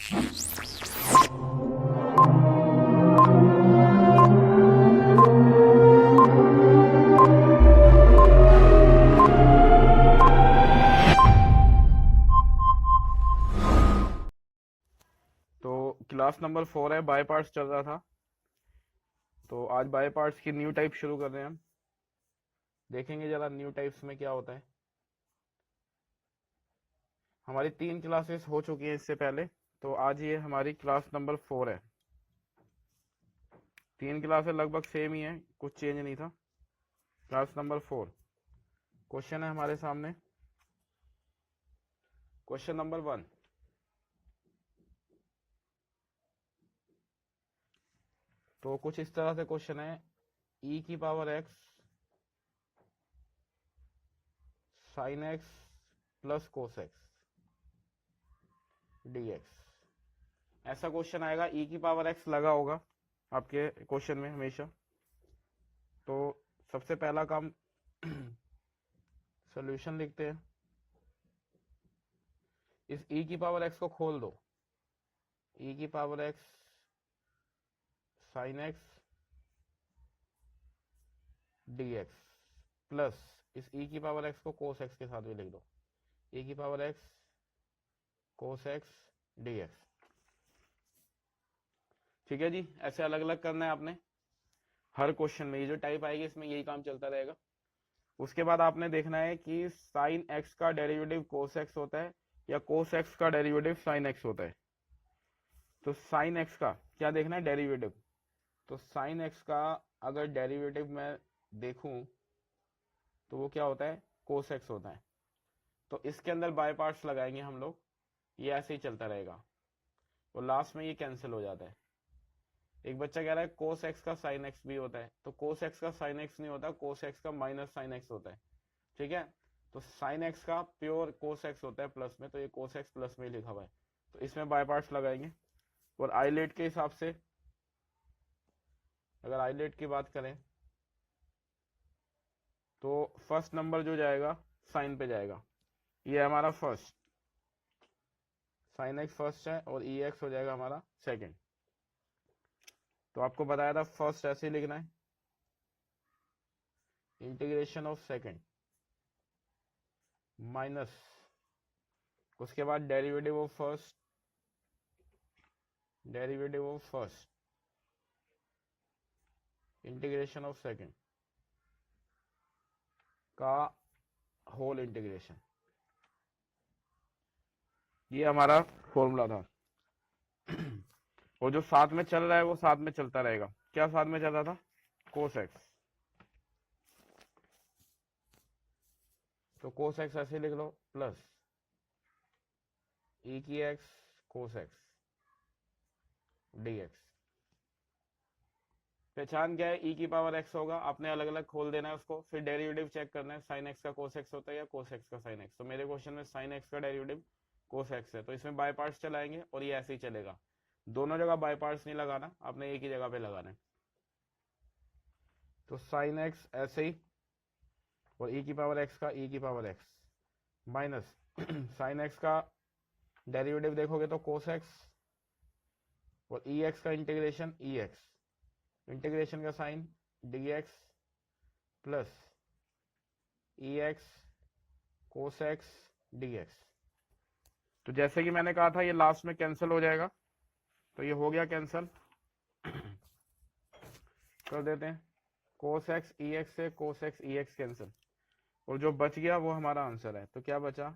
Class number 4 है, by parts चल रहा था। तो आज बाय पार्ट्स की न्यू टाइप शुरू कर रहे हैं हम। देखेंगे जरा न्यू टाइप्स में क्या होता है। हमारी 3 क्लासेस हो चुकी हैं इससे पहले, तो आज ये हमारी क्लास नंबर 4 है। 3 क्लासेस लगभग सेम ही है, कुछ चेंज नहीं था। Class number 4। क्वेश्चन है हमारे सामने। Question number 1। तो कुछ इस तरह से क्वेश्चन है, e की power x sine x plus cos x dx। ऐसा क्वेश्चन आएगा, e की पावर x लगा होगा आपके क्वेश्चन में हमेशा। तो सबसे पहला काम सॉल्यूशन लिखते हैं। इस e की पावर x को खोल दो। e की power x sine x dx plus इस e की पावर x को कोस x के साथ भी लिख दो, e की पावर x कोस x dx। ठीक है जी, ऐसे अलग अलग करना है आपने हर क्वेश्चन में। ये जो टाइप आएगी इसमें यही काम चलता रहेगा। उसके बाद आपने देखना है कि साइन x का डेरिवेटिव कोस x होता है या कोस x का डेरिवेटिव साइन x होता है। तो साइन x का क्या देखना है, डेरिवेटिव। तो साइन x का अगर डेरिवेटिव मैं देखूं तो वो क्या होता है, कोस x होता है। तो इसके अंदर बाय पार्ट्स लगाएंगे हम लोग, ये ऐसे ही चलता रहेगा और लास्ट में ये कैंसिल हो जाता है। एक बच्चा कह रहा है कोस x का साइन x भी होता है, तो कोस x का साइन x नहीं होता, कोस x का माइनस साइन x होता है। ठीक है, तो साइन x का प्योर कोस x होता है प्लस में, तो ये कोस x प्लस में लिखा हुआ है। तो इसमें बाय पार्ट्स लगाएंगे। और आईलेट के हिसाब से अगर आईलेट की बात करें तो फर्स्ट नंबर जो जाएगा साइन पे जाएगा। ये हमारा फर्स्ट, साइन एक्स फर्स्ट है और ई एक्स हो जाएगा हमारा सेकंड। तो आपको बताया था फर्स्ट ऐसे ही लिखना है, इंटीग्रेशन ऑफ सेकंड माइनस उसके बाद derivative of first, derivative of first integration of second का होल इंटीग्रेशन। ये हमारा फॉर्मूला था। और जो साथ में चल रहा है वो साथ में चलता रहेगा। क्या साथ में चल रहा था, कोस एक्स। तो कोस एक्स ऐसे लिख लो प्लस ई की एक्स कोस एक्स dx। पहचान क्या है, e की पावर x होगा, आपने अलग अलग खोल देना है उसको, फिर डेरिवेटिव चेक करना है, साइन x का कोस x होता है या कोस x का साइन x। तो मेरे क्वेश्चन में साइन x का डेरिवेटिव कोस x है, तो इसमें बाय पार्ट्स चलाएंगे और ये ऐसे ही चलेगा। दोनों जगह बाय पार्ट्स नहीं लगाना, आपने एक ही जगह पे लगाना है। तो साइन x ऐसे ही और e की पावर x का e की power x minus sine x का डेरिवेटिव देखोगे तो कोस x और ex का इंटीग्रेशन ex, इंटीग्रेशन का sine dx plus ex cos x dx। तो जैसे कि मैंने कहा था ये लास्ट में कैंसिल हो जाएगा, तो ये हो गया कैंसिल। कर देते हैं कोस x ex से कोस x ex कैंसिल, और जो बच गया वो हमारा आंसर है। तो क्या बचा,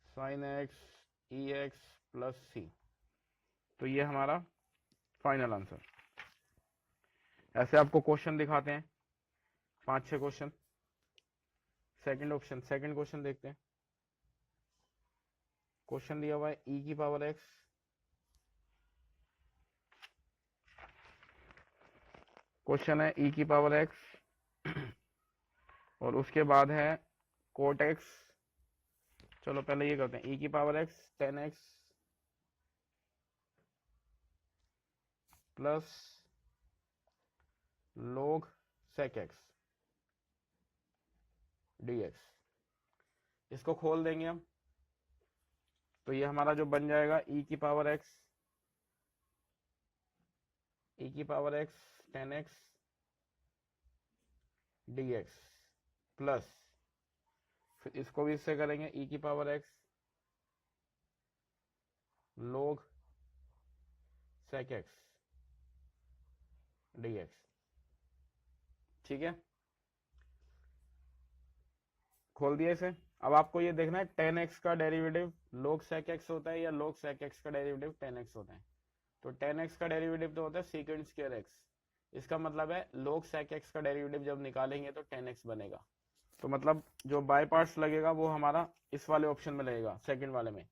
sine x ex plus c। तो ये हमारा फाइनल आंसर। ऐसे आपको क्वेश्चन दिखाते हैं 5-6 question. Second option, second question देखते हैं। क्वेश्चन दिया हुआ है e की पावर x क्वेश्चन है e की पावर x और उसके बाद है कोट x। चलो पहले ये करते हैं, e की power x 10x plus log sec x dx। इसको खोल देंगे हम, तो ये हमारा जो बन जाएगा e की पावर x, e की power x tan x dx plus, फिर इसको भी इससे करेंगे e की power x log sec x dx। ठीक है, खोल दिया इसे। अब आपको ये देखना है tan x का डेरिवेटिव log sec x होता है या log sec x का डेरिवेटिव tan x होता है। तो tan x का डेरिवेटिव तो होता है secant स्क्वायर x, इसका मतलब है log sec x का डेरिवेटिव जब निकालेंगे तो tan x बनेगा। तो मतलब जो बाय पार्ट्स लगेगा वो हमारा इस वाले ऑप्शन में लगेगा, सेकंड वाले में।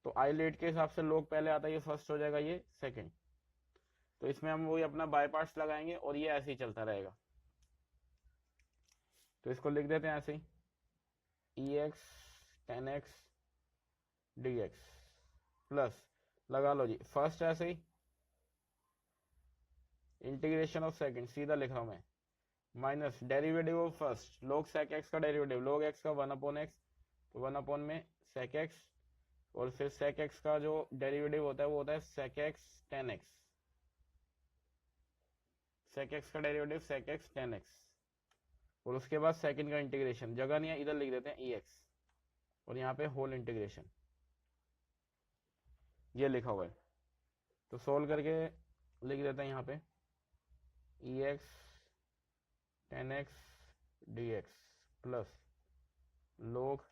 तो आई लेट के हिसाब से log पहले आता है, ये फर्स्ट हो जाएगा, ये सेकंड। तो इसमें हम वही अपना बाय पार्ट्स लगाएंगे और ये ऐसे ही चलता रहेगा। तो इसको लिख देते हैं ऐसे ही ex tan x dx plus, लगा लो जी फर्स्ट ऐसे ही, इंटीग्रेशन ऑफ सेकंड सीधा लिख रहा हूं मैं, minus derivative of first log sec x का डेरिवेटिव log x का 1/x, तो 1 में sec x, और फिर sec x का जो डेरिवेटिव होता है वो होता है sec x tan x, sec x का derivative sec x tan x, और उसके बाद सेकंड का इंटीग्रेशन, जगह नहीं है इधर लिख देते हैं ex, और यहाँ पे होल इंटीग्रेशन ये लिखा हुआ है। तो सोल्व करके लिख देते हैं यहाँ पे ex tan x dx plus log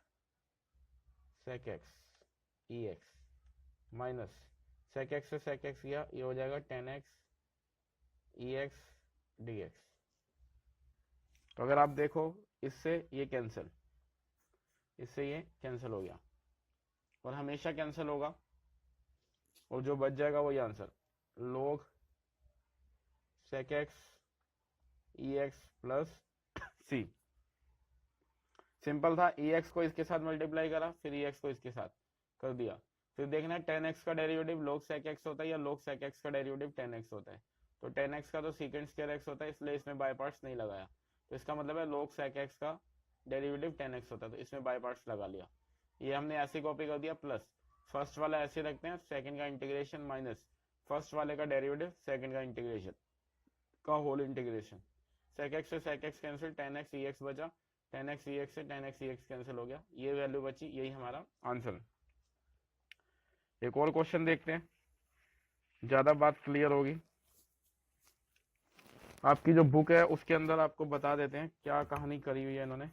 sec x ex minus sec x से sec x गया, ये हो जाएगा tan x ex dx। तो अगर आप देखो इससे ये कैंसिल, इससे ये कैंसिल हो गया और हमेशा कैंसिल होगा, और जो बच जाएगा वही answer log sec x ex plus c। Simple था, ex को इसके साथ मल्टीप्लाई करा, फिर ex को इसके साथ कर दिया। फिर देखना है tan x का डेरिवेटिव log sec x होता है या log sec x का डेरिवेटिव tan x होता है। तो tan x का तो secant स्क्वायर x होता है, इसलिए इसमें बाय पार्ट्स नहीं लगाया। तो इसका मतलब है log sec x का डेरिवेटिव tan x होता है, तो इसमें बाय पार्ट्स लगा लिया। ये हमने ऐसे कॉपी कर दिया, प्लस फर्स्ट वाला ऐसे रखते हैं, सेकंड का इंटीग्रेशन माइनस फर्स्ट वाले का डेरिवेटिव सेकंड का इंटीग्रेशन का होल इंटीग्रेशन। sec x से sec x cancel, tan x ex बचा, tan x ex से tan x ex कैंसिल हो गया, ये वैल्यू बची, यही हमारा आंसर। एक और क्वेश्चन देखते हैं, ज्यादा बात क्लियर होगी। आपकी जो बुक है उसके अंदर आपको बता देते हैं क्या कहानी करी हुई है इन्होंने।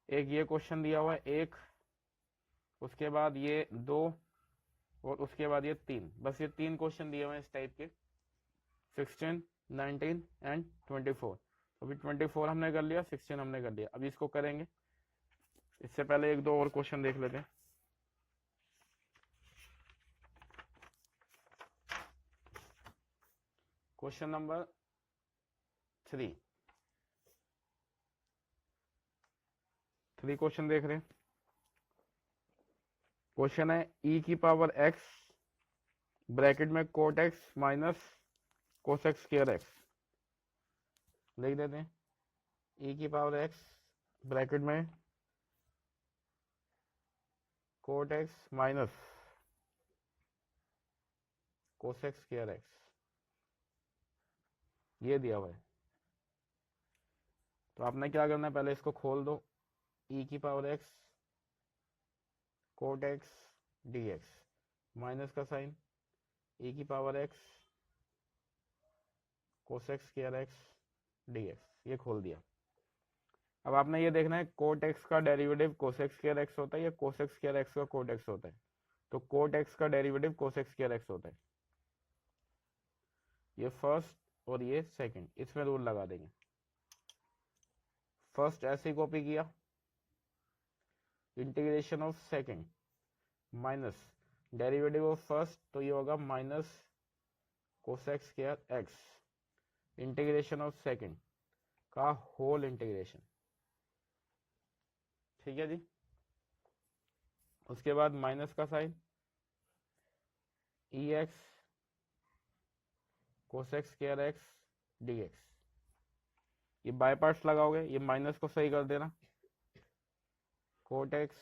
एक ये क्वेश्चन दिया हुआ है, एक, उसके बाद ये 2, और उसके बाद ये 3, बस ये 3 क्वेश्चन दिए हुए हैं इस टाइप के, 16, 19 एंड 24। अभी 24 हमने कर लिया, 16 हमने कर लिया, अभी इसको करेंगे। इससे पहले एक दो और क्वेश्चन देख लेते हैं। क्वेश्चन नंबर 3 क्वेश्चन देख रहे हैं। क्वेश्चन है e की पावर x ब्रैकेट में cot x minus cosec square x, लिख देते हैं e की पावर x ब्रैकेट में cot x minus cosec square x, ये दिया हुआ है। तो आपने क्या करना है, पहले इसको खोल दो, e की power x cot x dx minus का साइन e की power x cosec square x dx, ये खोल दिया। अब आपने ये देखना है कोट x का डेरिवेटिव कोसेक स्क्वायर x होता है या कोसेक स्क्वायर x का कोट x होता है। तो कोट x का डेरिवेटिव कोसेक स्क्वायर x होता है, ये फर्स्ट और ये सेकंड, इसमें रूल लगा देंगे। फर्स्ट ऐसे कॉपी किया, integration of second minus derivative of first, तो ये होगा minus cosec square x, integration of second का होल इंटीग्रेशन। ठीक है जी, उसके बाद माइनस का sine ex cosec square x dx, ये बाय पार्ट्स लगाओगे, ये माइनस को सही कर देना, cot x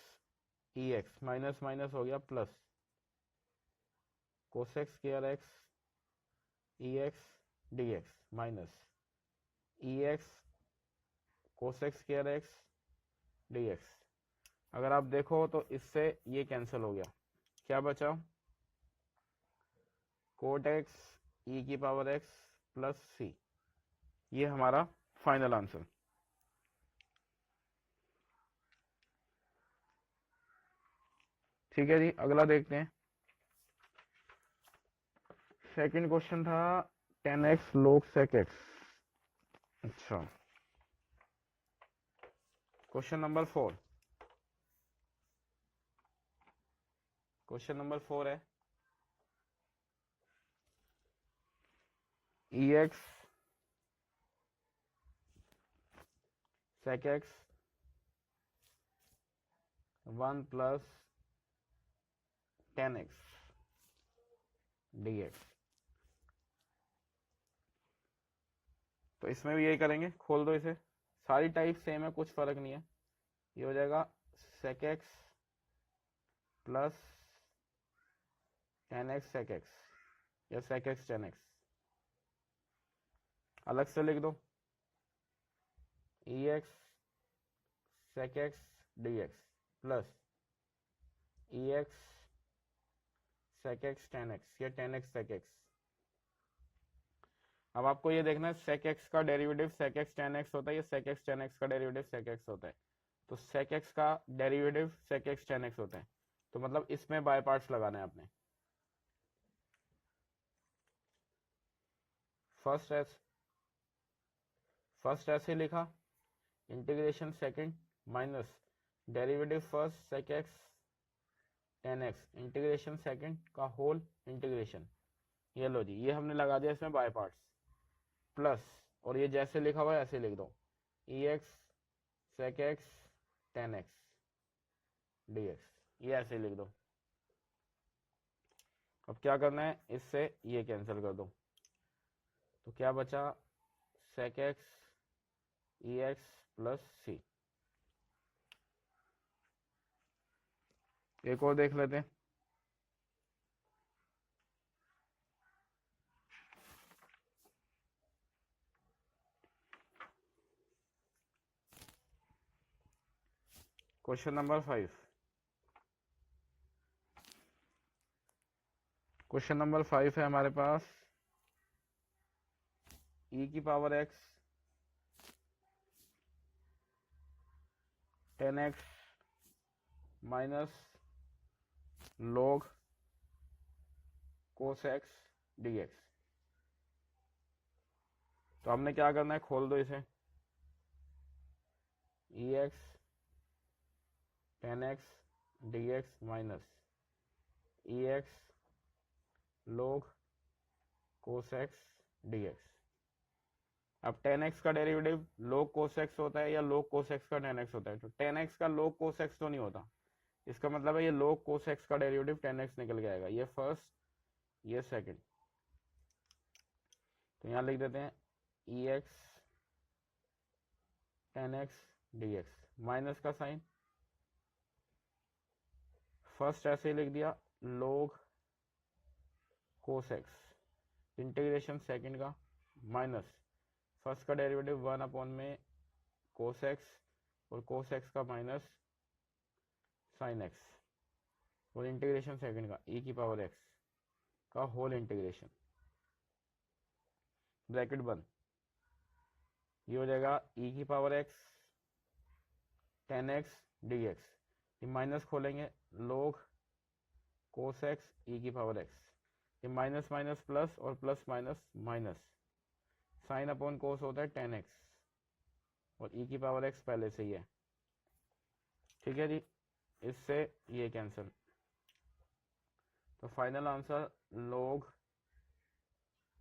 e x minus minus हो गया plus cosec x square x e x d x minus e x cosec x square x d x. अगर आप देखो तो इससे ये कैंसिल हो गया, क्या बचा कोट एक्स ई की पावर एक्स प्लस सी। ये हमारा फाइनल आंसर। ठीक है जी, अगला देखते हैं। सेकंड क्वेश्चन था 10x log sec x। अच्छा, क्वेश्चन नंबर 4। क्वेश्चन नंबर 4 है ex sec x 1 plus 10x dx। तो इसमें भी यही करेंगे, खोल दो इसे, सारी टाइप सेम है, कुछ फर्क नहीं है। ये हो जाएगा sec x plus 10x sec x या sec x 10x। अलग से लिख दो ex sec x dx plus ex sec x 10x या 10x sec x। अब आपको ये देखना है sec x का डेरिवेटिव sec x 10x होता है या sec x 10x का डेरिवेटिव sec x होता है। तो sec x का डेरिवेटिव sec x 10x होता है, तो मतलब इसमें बाय पार्ट्स लगाना है आपने। फर्स्ट ऐसे लिखा integration second minus derivative first sec x 10x integration second का होल इंटीग्रेशन। ये लो जी, ये हमने लगा दिया इसमें बाय पार्ट्स प्लस, और ये जैसे लिखा हुआ है ऐसे लिख दो ex sec x 10x dx, ये ऐसे लिख दो। अब क्या करना है, इससे ये कैंसिल कर दो, तो क्या बचा sec x ex प्लस सी। एक और देख लेते हैं। Question number 5। क्वेश्चन नंबर 5 है हमारे पास e की power x 10x minus log cos x dx। तो हमने क्या करना है, खोल दो इसे ex 10x dx minus ex log cos x dx। अब 10x का डेरिवेटिव log cos x होता है या log cos x का 10x होता है, तो 10x का log cos x तो नहीं होता, इसका मतलब है ये log cos x का डेरिवेटिव 10x निकल के आएगा, ये फर्स्ट ये सेकंड। तो यहां लिख देते हैं ex 10x dx माइनस का साइन, फर्स्ट ऐसे ही लिख दिया log cos x integration second का माइनस फर्स्ट का डेरिवेटिव 1 अपॉन में cos x और cos x का माइनस sin x और इंटीग्रेशन सेकंड का e की पावर x का होल इंटीग्रेशन ब्रैकेट बंद। ये हो जाएगा e की पावर x 10x dx, ये माइनस खोलेंगे log cos x e की पावर x, ये माइनस माइनस प्लस और plus minus minus, sine upon कोस होता है 10x और e की पावर x पहले से ही है। ठीक है जी, इससे ये कैंसिल, तो final answer log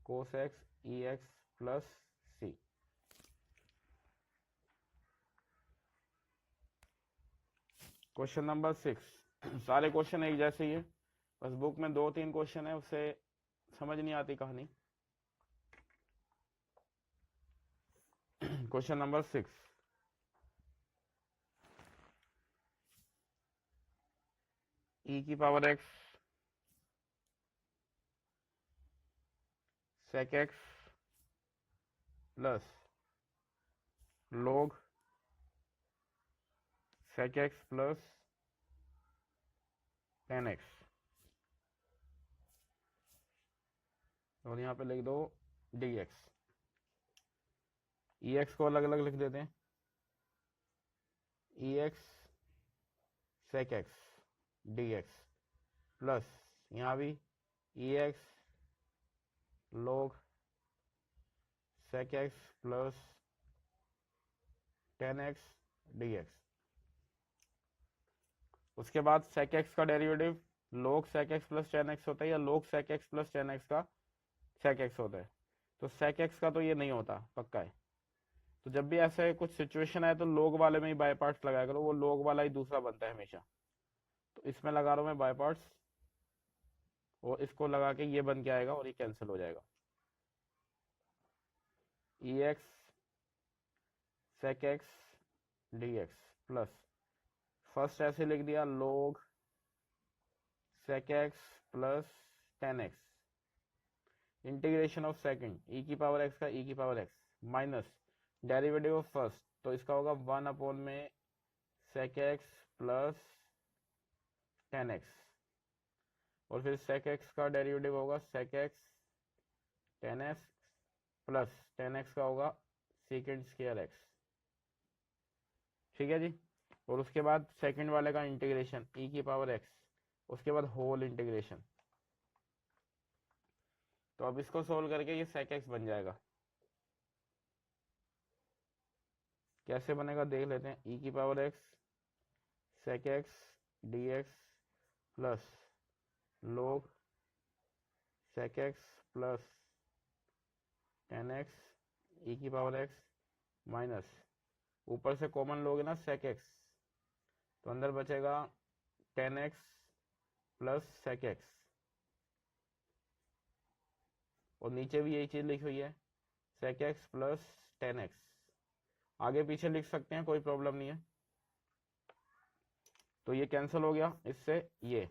cos x ex plus C. Question number 6। सारे क्वेश्चन एक जैसे ही है, बस बुक में 2-3 क्वेश्चन है, उससे समझ नहीं आती कहानी। Question number 6। ई की power x sec x plus log sec x plus tan x, और यहाँ पे लिख दो dx। ex को अलग अलग लिख देते हैं, ex sec x dx plus यहाँ भी ex log sec x plus tan x dx। उसके बाद sec x का derivative log sec x plus tan x होता है या log sec x plus tan x का sec x होता है। तो sec x का तो ये नहीं होता, पक्का है। तो जब भी ऐसे कुछ सिचुएशन है तो log वाले में ही बाय पार्ट्स लगाया करो, वो log वाला ही दूसरा बनता है हमेशा। तो इसमें लगा रहा हूं मैं बाय पार्ट्स, और इसको लगा के ये बन के आएगा और ये कैंसिल हो जाएगा। ex sec x dx plus first ऐसे लिख दिया log sec x plus tan x integration of second e की पावर x का e की power x minus derivative of first, तो इसका होगा 1 अपॉन में sec x plus tan x, और फिर sec x का डेरिवेटिव होगा sec x tan x plus tan x का होगा सेकेंड स्क्वायर x। ठीक है जी। और उसके बाद सेकंड वाले का इंटीग्रेशन e की पावर x, उसके बाद होल इंटीग्रेशन। तो अब इसको सोल्व करके ये sec x बन जाएगा। कैसे बनेगा देख लेते हैं। e की power x sec x dx plus log sec x plus tan x e की पावर x माइनस ऊपर से कॉमन लोगे ना sec x, तो अंदर बचेगा tan x plus sec x, और नीचे भी यही चीज लिखी हुई है sec x plus tan x। आगे पीछे लिख सकते हैं, कोई प्रॉब्लम नहीं है। तो ये कैंसिल हो गया इससे ये,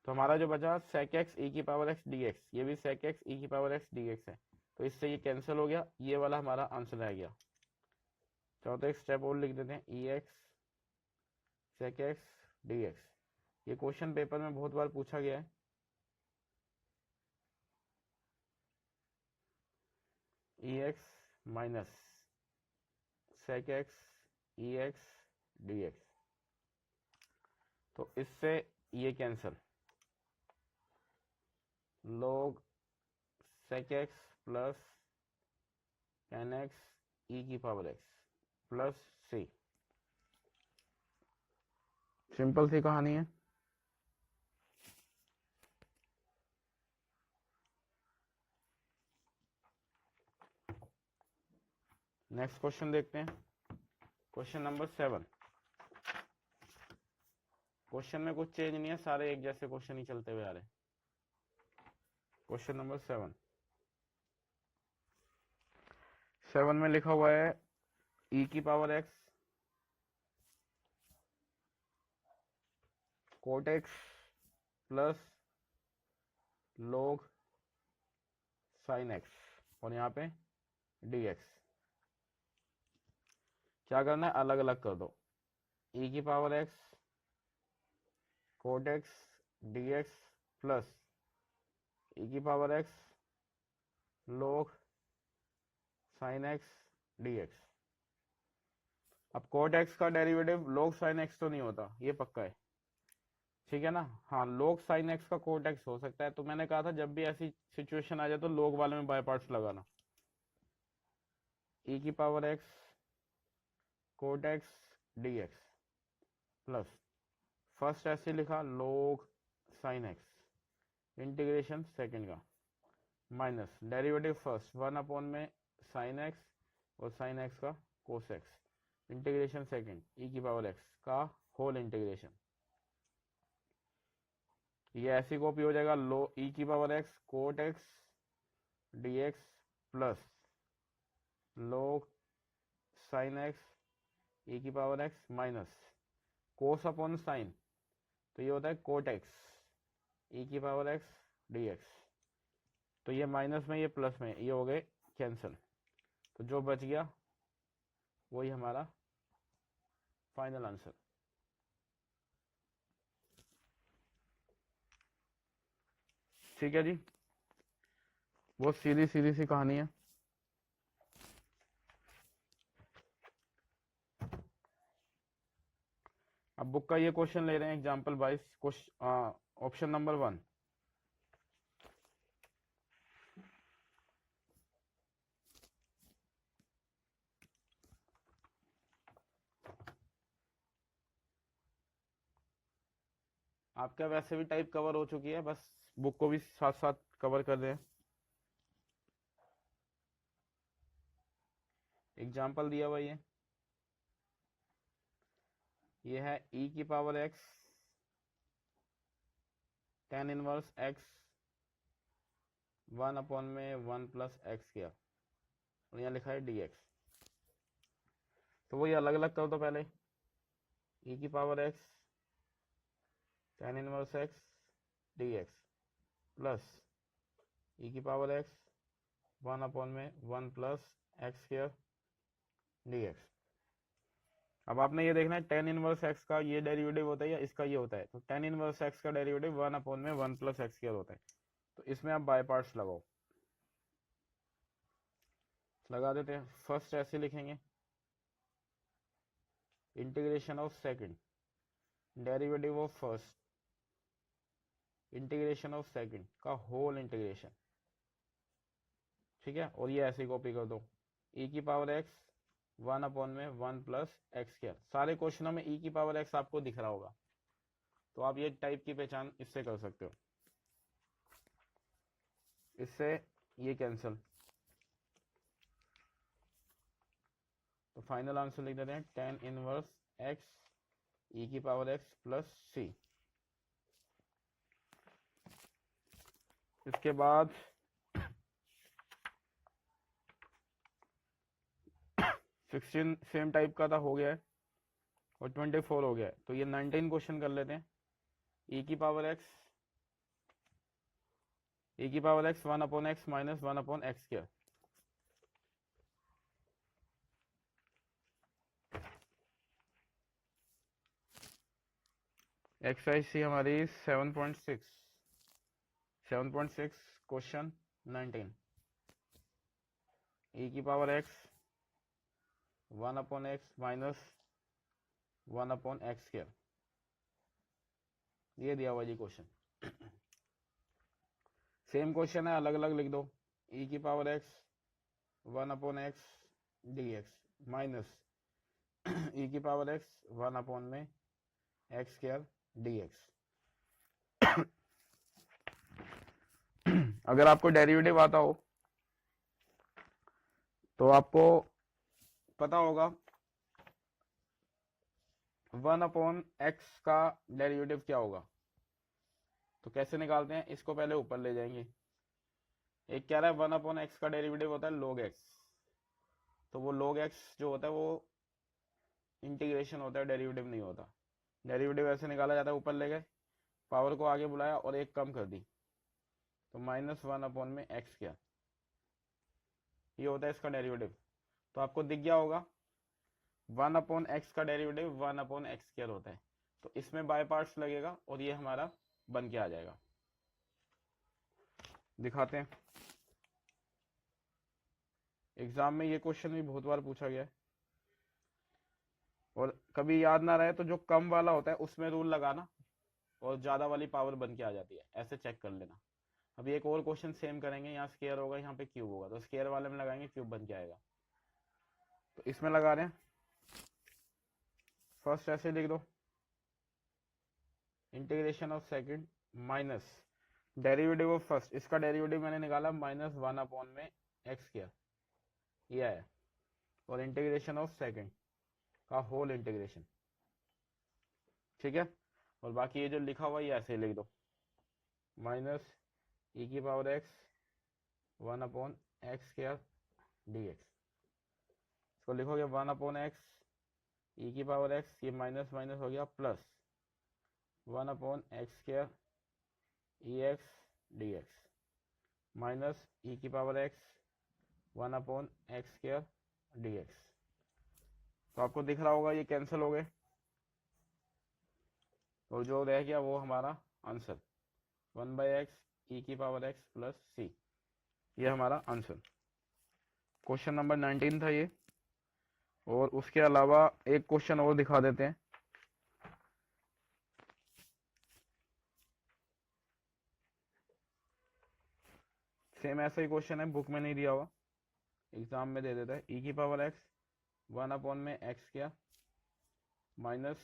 तो हमारा जो बचा sec x e की पावर x dx, ये भी sec x e की पावर x dx है, तो इससे ये कैंसिल हो गया, ये वाला हमारा आंसर रह गया। चौथा एक स्टेप और लिख देते हैं ex sec x dx। ये क्वेश्चन पेपर में बहुत बार पूछा गया है। ex minus sec x ex dx, तो इससे ये cancel, log sec x plus tan x e की power x plus c। Simple सी कहानी है। नेक्स्ट क्वेश्चन देखते हैं, क्वेश्चन नंबर 7। क्वेश्चन में कुछ चेंज नहीं है, सारे एक जैसे क्वेश्चन ही चलते हुए आ रहे हैं। क्वेश्चन नंबर 7 में लिखा हुआ है e की power x cot x plus log sin x, और यहाँ पे dx। क्या करना है, अलग अलग कर दो। e की power x cot x dx plus e की power x log sin x dx। अब cot x का डेरिवेटिव log sin x तो नहीं होता, ये पक्का है, ठीक है ना। हाँ, log sin x का cot x हो सकता है। तो मैंने कहा था जब भी ऐसी सिचुएशन आ जाए तो log वाले में बाय पार्ट्स लगाना। e की power x cot x dx plus first ऐसे लिखा log sin x integration second का माइनस डेरिवेटिव फर्स्ट 1 अपॉन में sin x और sin x का cos x integration second e की पावर x का होल इंटीग्रेशन। ये ऐसी कॉपी हो जाएगा लो e की power x cot x dx plus log sin x e की power x minus cos upon sine, तो ये होता है कोट एक्स ई की पावर एक्स डी एक्स। तो ये माइनस में ये प्लस में ये हो गए कैंसिल, तो जो बच गया वही हमारा फाइनल आंसर। ठीक है जी, वो सीधी सीधी सी कहानी है। अब बुक का ये क्वेश्चन ले रहे हैं एग्जाम्पल 22, ऑप्शन नंबर 1। आपका वैसे भी टाइप कवर हो चुकी है, बस बुक को भी साथ साथ कवर कर रहे हैं। एग्जाम्पल दिया हुआ ये है ई की power x tan inverse x 1 upon में 1 प्लस एक्स किया, और यहाँ लिखा है dx। तो वही अलग अलग कर दो पहले, ई की power x tan inverse x dx plus e की पावर एक्स 1 अपॉन में 1 प्लस एक्स स्क्वायर dx। अब आपने ये देखना है tan इनवर्स एक्स का ये डेरिवेटिव होता है या इसका ये होता है। तो tan इनवर्स एक्स का डेरिवेटिव 1 अपॉन में 1 प्लस एक्स स्क्वायर होता है। तो इसमें आप बाय पार्ट्स लगाओ, लगा देते हैं। फर्स्ट ऐसे लिखेंगे, integration of second derivative of first integration of second का होल इंटीग्रेशन। ठीक है, और ये ऐसे कॉपी कर दो, ई की पावर एक्स 1 अपॉन में 1 प्लस एक्स स्क्वायर। सारे क्वेश्चनों में ई की पावर एक्स आपको दिख रहा होगा, तो आप ये टाइप की पहचान इससे कर सकते हो। इससे ये कैंसिल, तो फाइनल आंसर लिख देते हैं tan इनवर्स एक्स ई की पावर एक्स प्लस सी। इसके बाद 16 सेम टाइप का था, हो गया है, और 24 हो गया है। तो ये 19 क्वेश्चन कर लेते हैं। ई की power x 1 upon x minus 1 upon x square. Exercise सी हमारी 7.6 क्वेश्चन 19। ई की power x 1 upon x minus 1 upon x square, ये दिया हुआ जी क्वेश्चन। सेम क्वेश्चन है, अलग अलग लिख दो। ई की power x 1 upon x d x minus e की पावर एक्स 1 अपॉन में एक्स स्क्वायर डी एक्स। अगर आपको डेरिवेटिव आता हो तो आपको पता होगा 1 अपॉन एक्स का डेरिवेटिव क्या होगा। तो कैसे निकालते हैं, इसको पहले ऊपर ले जाएंगे। एक कह रहा है 1 अपॉन एक्स का डेरिवेटिव होता है log x, तो वो log x जो होता है वो इंटीग्रेशन होता है, डेरिवेटिव नहीं होता। डेरिवेटिव ऐसे निकाला जाता है, ऊपर ले गए, पावर को आगे बुलाया और एक कम कर दी, तो -1 अपॉन में एक्स क्या, ये होता है इसका डेरिवेटिव। तो आपको दिख गया होगा 1 अपॉन एक्स का डेरिवेटिव 1 अपॉन एक्स स्क्वायर होता है। तो इसमें बाय पार्ट्स लगेगा और ये हमारा बन के आ जाएगा। दिखाते हैं, एग्जाम में ये क्वेश्चन भी बहुत बार पूछा गया है, और कभी याद ना रहे तो जो कम वाला होता है उसमें रूल लगाना और ज्यादा वाली पावर बन के आ जाती है, ऐसे चेक कर लेना। अभी एक और क्वेश्चन सेम करेंगे, यहाँ स्केयर होगा, यहाँ पे क्यूब होगा, तो स्केयर वाले में लगाएंगे क्यूब बन के आएगा। तो इसमें लगा रहे हैं, फर्स्ट ऐसे लिख दो, integration of second minus derivative of first, इसका डेरिवेटिव मैंने निकाला -1 अपॉन में एक्स किया, ये है, और इंटीग्रेशन ऑफ सेकंड का होल इंटीग्रेशन। ठीक है, और बाकी ये जो लिखा हुआ है ये ऐसे लिख दो, माइनस ई की power x 1 upon x square dx। इसको लिखोगे 1 अपॉन एक्स ई की पावर एक्स, ये माइनस माइनस हो गया plus 1/x² ex dx minus e⁻x 1/x² dx। तो आपको दिख रहा होगा ये कैंसिल हो गए, तो जो रह गया वो हमारा answer 1/x e⁻x plus c, ये हमारा आंसर। क्वेश्चन नंबर 19 था ये। और उसके अलावा एक क्वेश्चन और दिखा देते हैं। सेम ऐसा ही क्वेश्चन है, बुक में नहीं दिया हुआ, एग्जाम में दे देता है। e⁻x 1/x² minus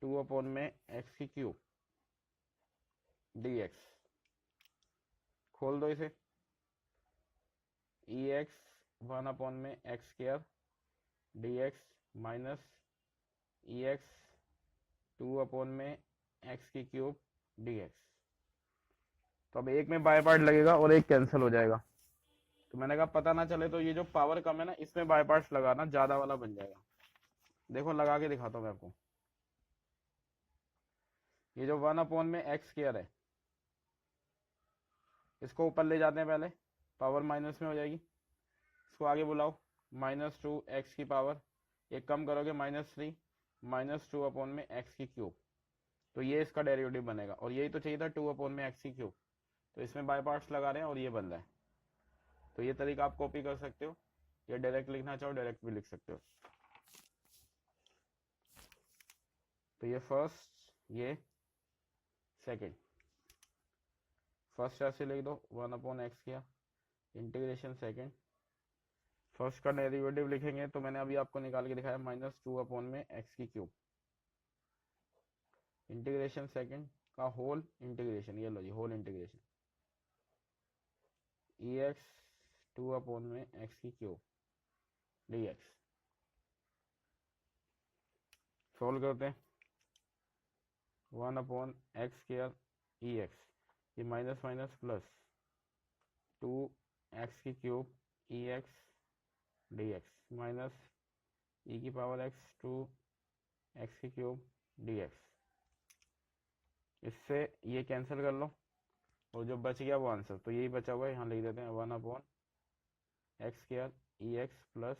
2/x³ dx। खोल दो इसे, ex 1/x² dx minus ex 2/x³ dx। तो अब एक में बाय पार्ट लगेगा और एक कैंसिल हो जाएगा। तो मैंने कहा पता ना चले तो ये जो पावर कम है ना, इसमें बाय पार्ट्स लगाना, ज्यादा वाला बन जाएगा। देखो लगा के दिखाता हूं मैं आपको। ये जो 1/x² है, इसको ऊपर ले जाते हैं, पहले पावर माइनस में हो जाएगी। इसको आगे बुलाओ, -2x की पावर, एक कम करोगे -3 -2/x³। तो ये इसका डेरिवेटिव बनेगा, और यही तो चाहिए था 2/x³। तो इसमें बाय पार्ट्स लगा रहे हैं और ये बन रहा है। तो ये तरीका आप कॉपी कर सकते हो, या डायरेक्ट लिखना चाहो डायरेक्ट भी लिख सकते हो। तो ये फर्स्ट, ये सेकंड। फर्स्ट ऐसे लिख दो 1/x किया, इंटीग्रेशन सेकंड। फर्स्ट का डेरिवेटिव लिखेंगे तो मैंने अभी आपको निकाल के दिखाया -2/x³। इंटीग्रेशन सेकंड का होल इंटीग्रेशन, ये लो जी whole integration ex 2/x³ dx। Solve करते हैं। 1/x² ex, ये minus minus plus 2x³ ex dx minus e⁻x 2x³ dx। इससे ये कैंसिल कर लो और जो बच गया वो आंसर। तो यही बचा हुआ है, यहाँ लिख देते हैं 1/x² ex प्लस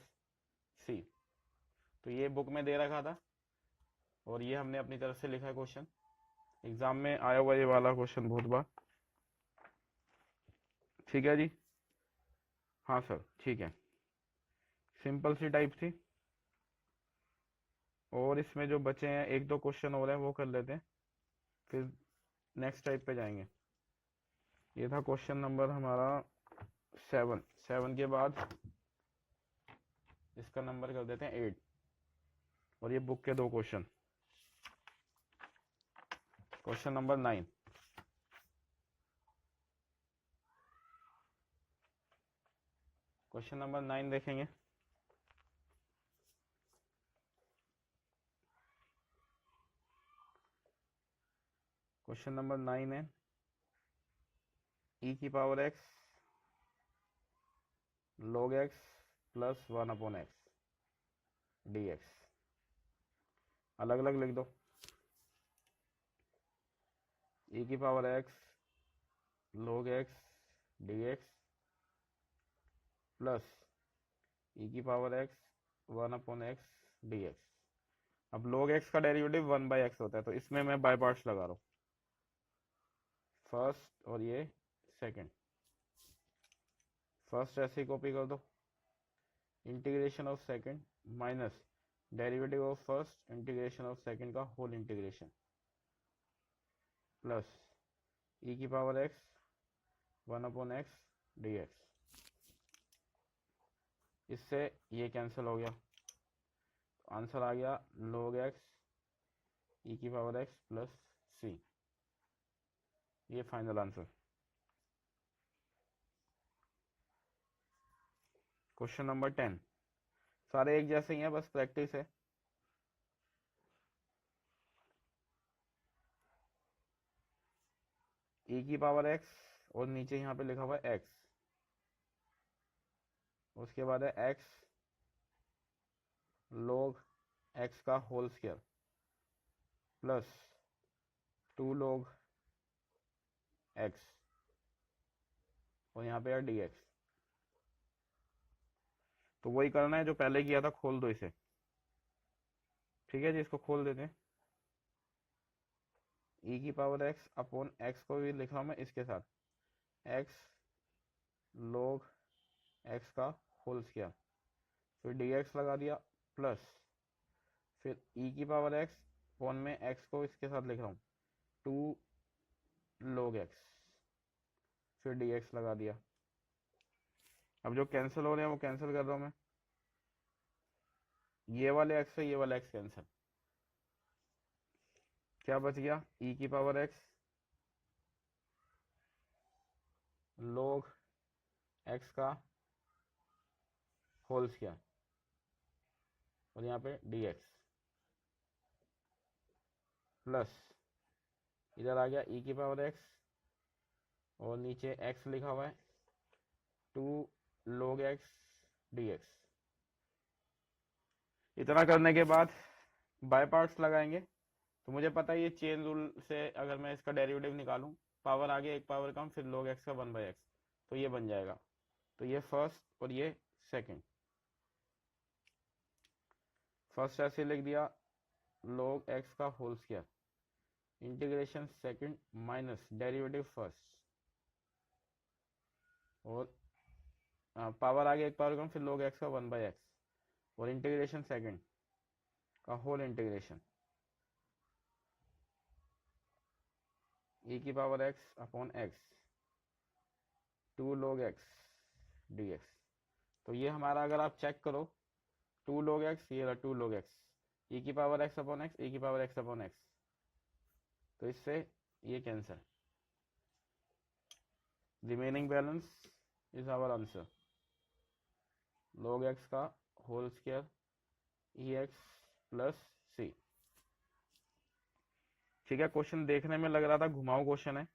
c। तो ये बुक में दे रखा था और ये हमने अपनी तरफ से लिखा है क्वेश्चन। एग्जाम में आया हुआ ये वाला क्वेश्चन बहुत बार। ठीक है जी, हाँ सर ठीक है। सिंपल सी टाइप थी। और इसमें जो बचे हैं एक दो क्वेश्चन और हैं वो कर लेते हैं, फिर नेक्स्ट टाइप पे जाएंगे। ये था क्वेश्चन नंबर हमारा 7 के बाद इसका नंबर कर देते हैं 8। और ये बुक के दो question. Question number 9। Question number 9 देखेंगे। क्वेश्चन नंबर 9 है e⁻x log x plus 1/x dx। अलग अलग लिख दो, e⁻x log x dx plus e⁻x 1/x dx। अब log x का डेरिवेटिव 1/x होता है, तो इसमें मैं बाय पार्ट्स लगा रहा हूँ, फर्स्ट और ये सेकंड। फर्स्ट ऐसे ही कॉपी कर दो, integration of second minus derivative of first integration of second का whole integration plus e⁻x 1/x dx। इससे ये कैंसिल हो गया, तो आंसर आ गया log x e⁻x plus c। ये फाइनल आंसर। Question number 10। सारे एक जैसे ही हैं, बस प्रैक्टिस है। e⁻x और नीचे यहाँ पे लिखा हुआ है x, उसके बाद है x log x का whole square plus 2 log x और यहाँ पे यार dx। तो वही करना है जो पहले किया था, खोल दो इसे। ठीक है जी, इसको खोल देते हैं। e की पावर x अपॉन x को भी लिख रहा हूं मैं इसके साथ, x log x का होल स्क्वायर, फिर dx लगा दिया प्लस, फिर e की पावर x अपॉन में x को इसके साथ लिख रहा हूँ 2 log x, फिर dx लगा दिया। अब जो कैंसिल हो रहे हैं वो कैंसिल कर रहा हूं मैं, ये वाले x से ये वाला x कैंसिल, क्या बच गया e की पावर x log x का होल स्क्वायर और यहाँ पे dx प्लस इधर आ गया e की पावर x और नीचे x लिखा हुआ है 2 log x dx। इतना करने के बाद बाय पार्ट्स लगाएंगे। तो मुझे पता है ये चेन रूल से अगर मैं इसका डेरिवेटिव निकालूं, पावर आगे एक पावर कम, फिर log x का 1/x, तो ये बन जाएगा। तो ये फर्स्ट और ये सेकंड। फर्स्ट ऐसे लिख दिया log x का whole square integration second minus derivative first, और पावर आगे एक पावर कम, फिर log x का 1/x और इंटीग्रेशन सेकंड का होल इंटीग्रेशन e की power x upon x 2 log x dx। तो ये हमारा अगर आप चेक करो 2 log x, ये रहा 2 log x, e की power x upon x, e की पावर x अपॉन x, तो इससे ये cancel, remaining balance is our answer log x का whole square ex plus c। ठीक है, क्वेश्चन देखने में लग रहा था घुमाऊ क्वेश्चन है,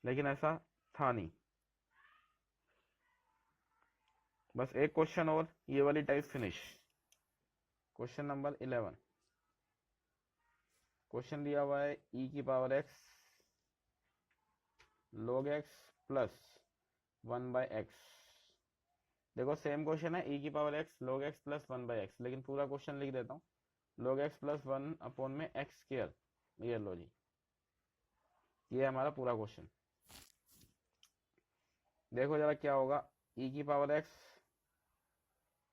लेकिन ऐसा था नहीं। बस एक क्वेश्चन और, ये वाली type finish. Question number 11। Question दिया हुआ है e की power x log x plus 1/x। देखो सेम क्वेश्चन है, e की power x log x plus 1/x, लेकिन पूरा क्वेश्चन लिख देता हूँ log x प्लस 1 अपॉन में x स्क्वायर। ये लो जी, ये हमारा पूरा क्वेश्चन। देखो जरा क्या होगा, e की power x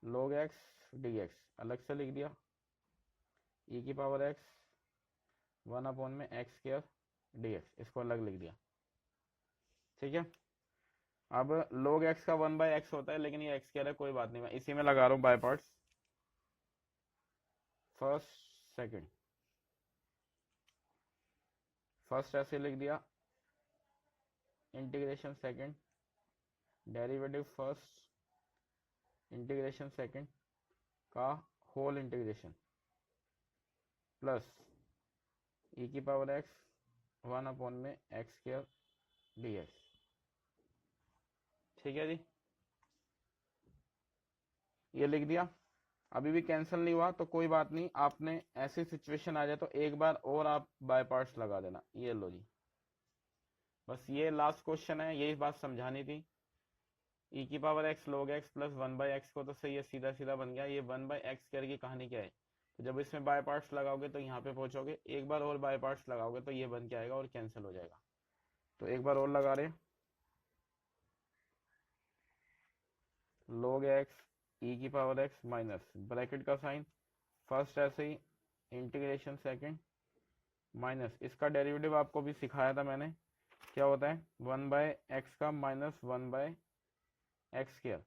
log x dx अलग से लिख दिया, e की पावर x 1 अपॉन में x स्क्वायर dx इसको अलग लिख दिया। ठीक है, अब log x का 1/x होता है, लेकिन ये x स्क्वायर है, कोई बात नहीं, मैं इसी में लगा रहा हूँ by parts. First second, first ऐसे लिख दिया integration second derivative first integration second का होल इंटीग्रेशन प्लस e की पावर x 1 अपॉन में x स्क्वायर dx। ठीक है जी, ये लिख दिया। अभी भी कैंसिल नहीं हुआ तो कोई बात नहीं, आपने ऐसी सिचुएशन आ जाए तो एक बार और आप बाय पार्ट्स लगा देना। ये लो जी, बस ये लास्ट क्वेश्चन है, यही बात समझानी थी। e की power x log x plus 1/x को तो सही है, सीधा सीधा बन गया। ये 1/x स्क्वायर की कहानी क्या है, तो जब इसमें बाय पार्ट्स लगाओगे तो यहाँ पे पहुंचोगे, एक बार और बाय पार्ट्स लगाओगे तो ये बन के आएगा और कैंसिल हो जाएगा। तो एक बार और लगा रहे, log x e की पावर x माइनस ब्रैकेट का साइन, फर्स्ट ऐसे ही इंटीग्रेशन सेकंड माइनस, इसका डेरिवेटिव आपको भी सिखाया था मैंने, क्या होता है 1/x का माइनस 1/x स्क्वायर,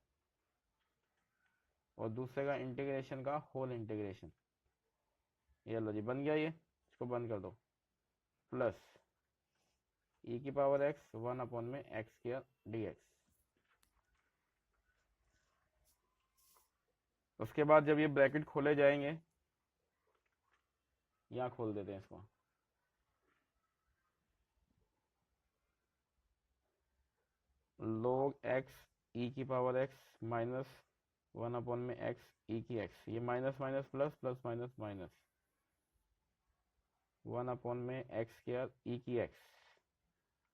और दूसरे का इंटीग्रेशन का होल इंटीग्रेशन। ये लो जी, बन गया ये, इसको बंद कर दो, प्लस e की पावर x 1 अपॉन में x स्क्वायर dx। उसके बाद जब ये ब्रैकेट खोले जाएंगे, यहाँ खोल देते हैं इसको, log x e की पावर x माइनस 1 अपॉन में x e की x, ये minus minus plus plus minus minus, 1 x square e की x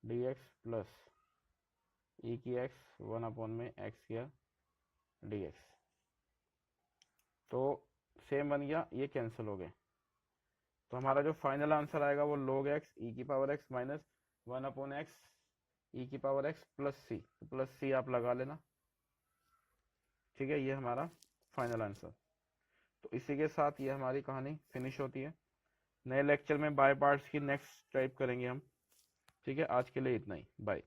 d x plus e की x 1 x square d x. तो सेम बन गया, ये कैंसिल हो गए। तो हमारा जो फाइनल आंसर आएगा वो log x ई की पावर x माइनस 1/x ई की पावर x प्लस सी, प्लस सी आप लगा लेना, ठीक है। ये हमारा फाइनल आंसर। तो इसी के साथ ये हमारी कहानी फिनिश होती है। नए लेक्चर में बाय पार्ट्स की नेक्स्ट टाइप करेंगे हम, ठीक है। आज के लिए इतना ही, बाय।